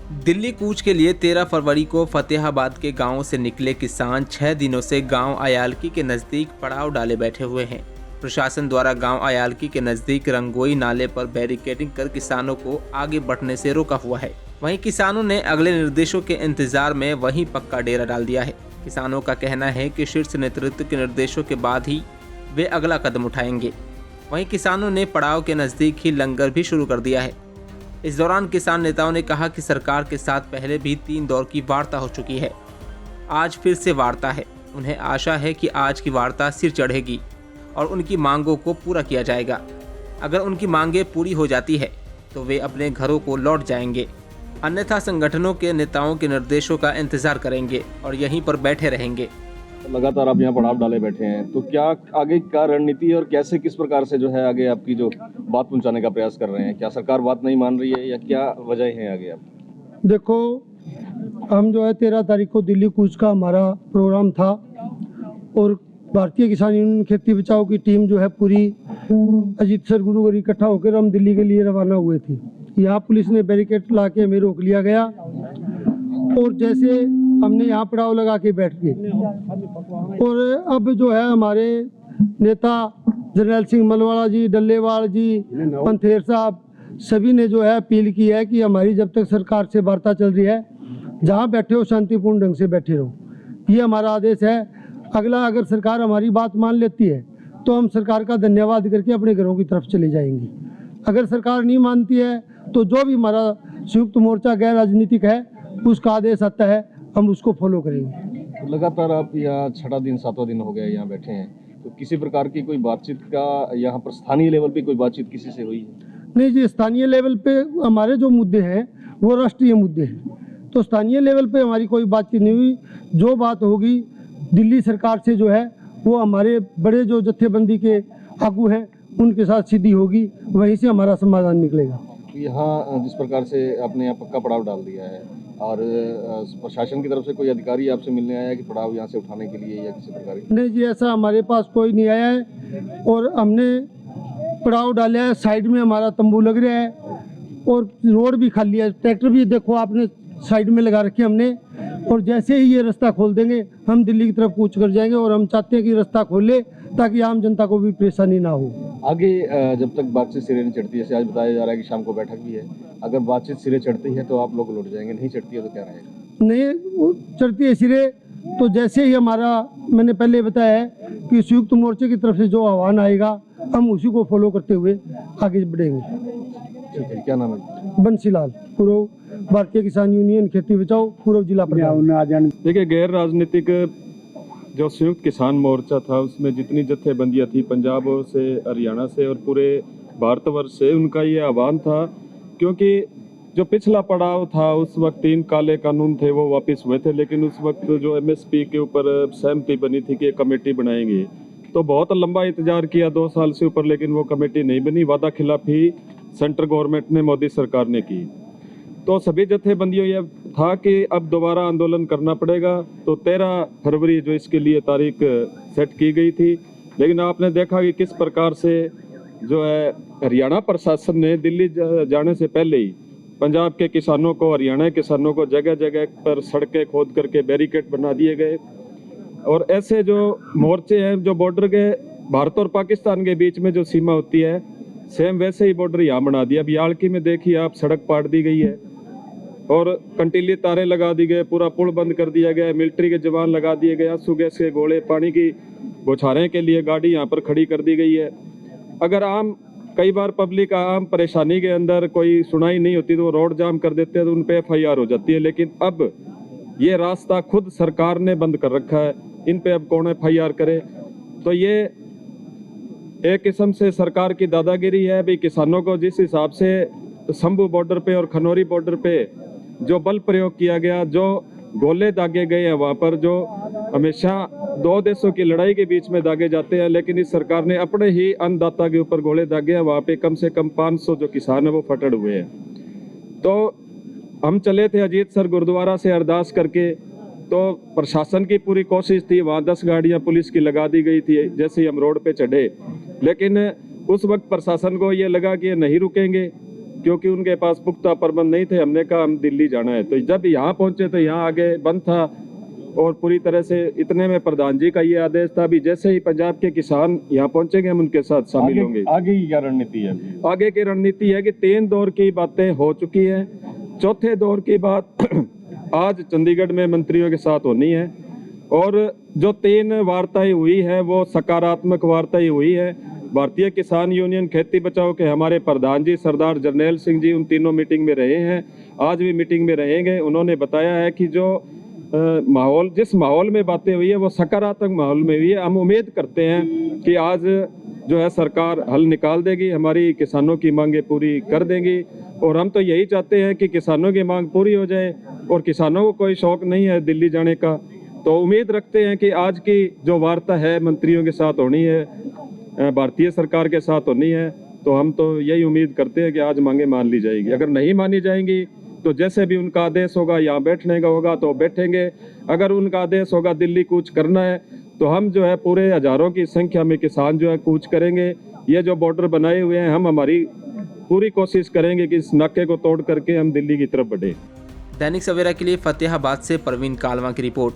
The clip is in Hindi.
दिल्ली कूच के लिए 13 फरवरी को फतेहाबाद के गांव से निकले किसान 6 दिनों से गांव अयालकी के नज़दीक पड़ाव डाले बैठे हुए हैं। प्रशासन द्वारा गांव अयालकी के नज़दीक रंगोई नाले पर बैरिकेडिंग कर किसानों को आगे बढ़ने से रोका हुआ है। वहीं किसानों ने अगले निर्देशों के इंतजार में वहीं पक्का डेरा डाल दिया है। किसानों का कहना है कि शीर्ष नेतृत्व के निर्देशों के बाद ही वे अगला कदम उठाएंगे। वहीं किसानों ने पड़ाव के नज़दीक ही लंगर भी शुरू कर दिया है। इस दौरान किसान नेताओं ने कहा कि सरकार के साथ पहले भी 3 दौर की वार्ता हो चुकी है, आज फिर से वार्ता है। उन्हें आशा है कि आज की वार्ता सिर चढ़ेगी और उनकी मांगों को पूरा किया जाएगा। अगर उनकी मांगें पूरी हो जाती है तो वे अपने घरों को लौट जाएंगे, अन्यथा संगठनों के नेताओं के निर्देशों का इंतजार करेंगे और यहीं पर बैठे रहेंगे। लगातार आप यहाँ पड़ाव डाले बैठे हैं, तो क्या आगे क्या रणनीति और कैसे किस प्रकार से जो है आगे आपकी जो बात पहुंचाने का प्रयास कर रहे हैं? क्या सरकार बात नहीं मान रही है या क्या वजह है आगे? आप देखो, हम जो है 13 तारीख को दिल्ली कूच का हमारा प्रोग्राम था और भारतीय किसान यूनियन खेती बचाओ की टीम जो है पूरी अजीत सर गुरुगर इकट्ठा होकर हम दिल्ली के लिए रवाना हुए थे। यहाँ पुलिस ने बैरिकेड ला के हमें रोक लिया गया और जैसे हमने यहाँ पड़ाव लगा के बैठ गए। और अब जो है हमारे नेता जरनैल सिंह मलवाड़ा जी, डल्लेवाल जी, पंथेर साहब सभी ने जो है अपील की है कि हमारी जब तक सरकार से वार्ता चल रही है, जहाँ बैठे हो शांतिपूर्ण ढंग से बैठे रहो, ये हमारा आदेश है। अगला अगर सरकार हमारी बात मान लेती है तो हम सरकार का धन्यवाद करके अपने घरों की तरफ चले जाएंगे। अगर सरकार नहीं मानती है तो जो भी हमारा संयुक्त मोर्चा गैर राजनीतिक है उसका आदेश आता है, हम उसको फॉलो करेंगे। तो लगातार आप यहाँ 6वां दिन 7वां दिन हो गया यहाँ बैठे हैं, तो किसी प्रकार की कोई बातचीत का यहाँ पर स्थानीय लेवल पे कोई बातचीत किसी से हुई है? नहीं जी, स्थानीय लेवल पे हमारे जो मुद्दे हैं वो राष्ट्रीय मुद्दे हैं, तो स्थानीय लेवल पे हमारी कोई बातचीत नहीं हुई। जो बात होगी दिल्ली सरकार से जो है वो हमारे बड़े जो जत्थेबंदी के आगू हैं उनके साथ सीधी होगी, वहीं से हमारा समाधान निकलेगा। यहाँ जिस प्रकार से आपने यहाँ पक्का पड़ाव डाल दिया है और प्रशासन की तरफ से कोई अधिकारी आपसे मिलने आया है कि पड़ाव यहाँ से उठाने के लिए या किसी प्रकार की? नहीं जी, ऐसा हमारे पास कोई नहीं आया है और हमने पड़ाव डाला है। साइड में हमारा तंबू लग रहा है और रोड भी खाली है, ट्रैक्टर भी देखो आपने साइड में लगा रखे हमने। और जैसे ही ये रास्ता खोल देंगे हम दिल्ली की तरफ कूच कर जाएंगे और हम चाहते हैं कि रास्ता खोले ताकि आम जनता को भी परेशानी ना हो। आगे जब तक बातचीत सिरे नहीं चढ़ती है, जैसे आज बताया जा रहा है कि शाम को बैठक भी है, अगर बातचीत सिरे चढ़ती है तो आप लोग लौट जाएंगे, नहीं चढ़ती है तो क्या रहेगा? नहीं, वो चढ़ती है सिरे तो जैसे ही हमारा, मैंने पहले बताया है कि संयुक्त मोर्चे की तरफ से जो आह्वान आएगा हम उसी को फॉलो करते हुए आगे बढ़ेंगे। ठीक है, क्या नाम है? बंसीलाल, पूर्व भारतीय किसान यूनियन खेती बचाओ, पूर्व जिला प्रधान। देखिए, गैर राजनीतिक जो संयुक्त किसान मोर्चा था उसमें जितनी जत्थेबंदियां थी पंजाब से, हरियाणा से और पूरे भारतवर्ष से, उनका ये आह्वान था, क्योंकि जो पिछला पड़ाव था उस वक्त 3 काले कानून थे वो वापस हुए थे, लेकिन उस वक्त जो एमएसपी के ऊपर सहमति बनी थी कि कमेटी बनाएंगे, तो बहुत लंबा इंतजार किया 2 साल से ऊपर, लेकिन वो कमेटी नहीं बनी। वादा खिलाफी सेंट्रल गवर्नमेंट ने, मोदी सरकार ने की। तो सभी जत्थेबंदियों ये था कि अब दोबारा आंदोलन करना पड़ेगा, तो 13 फरवरी जो इसके लिए तारीख सेट की गई थी। लेकिन आपने देखा कि किस प्रकार से जो है हरियाणा प्रशासन ने दिल्ली जाने से पहले ही पंजाब के किसानों को, हरियाणा के किसानों को जगह जगह पर सड़कें खोद करके बैरिकेड बना दिए गए। और ऐसे जो मोर्चे हैं, जो बॉर्डर के भारत और पाकिस्तान के बीच में जो सीमा होती है, सेम वैसे ही बॉर्डर यहाँ बना दिया। अब यालकी में देखिए आप, सड़क पाट दी गई है और कंटीली तारे लगा दी गए, पूरा पुल बंद कर दिया गया है, मिलिट्री के जवान लगा दिए गए, आंसू गैस के गोले, पानी की बौछारें के लिए गाड़ी यहाँ पर खड़ी कर दी गई है। अगर कई बार पब्लिक आम परेशानी के अंदर कोई सुनाई नहीं होती तो वो रोड जाम कर देते हैं, तो उन पर FIR हो जाती है। लेकिन अब ये रास्ता खुद सरकार ने बंद कर रखा है, इन पे अब कौन FIR करे? तो ये एक किस्म से सरकार की दादागिरी है। भाई, किसानों को जिस हिसाब से शंभू बॉर्डर पे और खनौरी बॉर्डर पे जो बल प्रयोग किया गया, जो गोले दागे गए हैं वहाँ पर, जो हमेशा 2 देशों की लड़ाई के बीच में दागे जाते हैं, लेकिन इस सरकार ने अपने ही अन्नदाता के ऊपर गोले दागे हैं। वहाँ पे कम से कम 500 जो किसान है वो फटड़ हुए हैं। तो हम चले थे अजीत सर गुरुद्वारा से अरदास करके, तो प्रशासन की पूरी कोशिश थी, वहाँ 10 गाड़ियाँ पुलिस की लगा दी गई थी जैसे ही हम रोड पे चढ़े। लेकिन उस वक्त प्रशासन को ये लगा कि ये नहीं रुकेंगे, क्योंकि उनके पास पुख्ता प्रबंध नहीं थे। हमने कहा हम दिल्ली जाना है, तो जब यहाँ पहुंचे तो यहाँ आगे बंद था और पूरी तरह से इतने में प्रधान जी का ये आदेश था भी जैसे ही पंजाब के किसान यहाँ पहुंचेंगे हम उनके साथ शामिल होंगे। आगे की क्या रणनीति है? आगे की रणनीति है कि 3 दौर की बातें हो चुकी है, चौथे दौर की बात आज चंडीगढ़ में मंत्रियों के साथ होनी है और जो 3 वार्ताएं हुई है वो सकारात्मक वार्ताएं हुई है। भारतीय किसान यूनियन खेती बचाओ के हमारे प्रधान जी सरदार जरनैल सिंह जी उन तीनों मीटिंग में रहे हैं, आज भी मीटिंग में रहेंगे। उन्होंने बताया है कि जो माहौल जिस माहौल में बातें हुई है वो सकारात्मक माहौल में हुई है। हम उम्मीद करते हैं कि आज जो है सरकार हल निकाल देगी, हमारी किसानों की मांगें पूरी कर देंगी और हम तो यही चाहते हैं कि किसानों की मांग पूरी हो जाए और किसानों को कोई शौक नहीं है दिल्ली जाने का। तो उम्मीद रखते हैं कि आज की जो वार्ता है मंत्रियों के साथ होनी है, भारतीय सरकार के साथ होनी है, तो हम तो यही उम्मीद करते हैं कि आज मांगे मान ली जाएगी। अगर नहीं मानी जाएंगी तो जैसे भी उनका आदेश होगा यहाँ बैठने का होगा तो बैठेंगे। अगर उनका आदेश होगा दिल्ली कूच करना है तो हम जो है पूरे हजारों की संख्या में किसान जो है कूच करेंगे। ये जो बॉर्डर बनाए हुए हैं हम हमारी पूरी कोशिश करेंगे कि इस नाके को तोड़ करके हम दिल्ली की तरफ बढ़े। दैनिक सवेरा के लिए फतेहाबाद से परवीन कालवा की रिपोर्ट।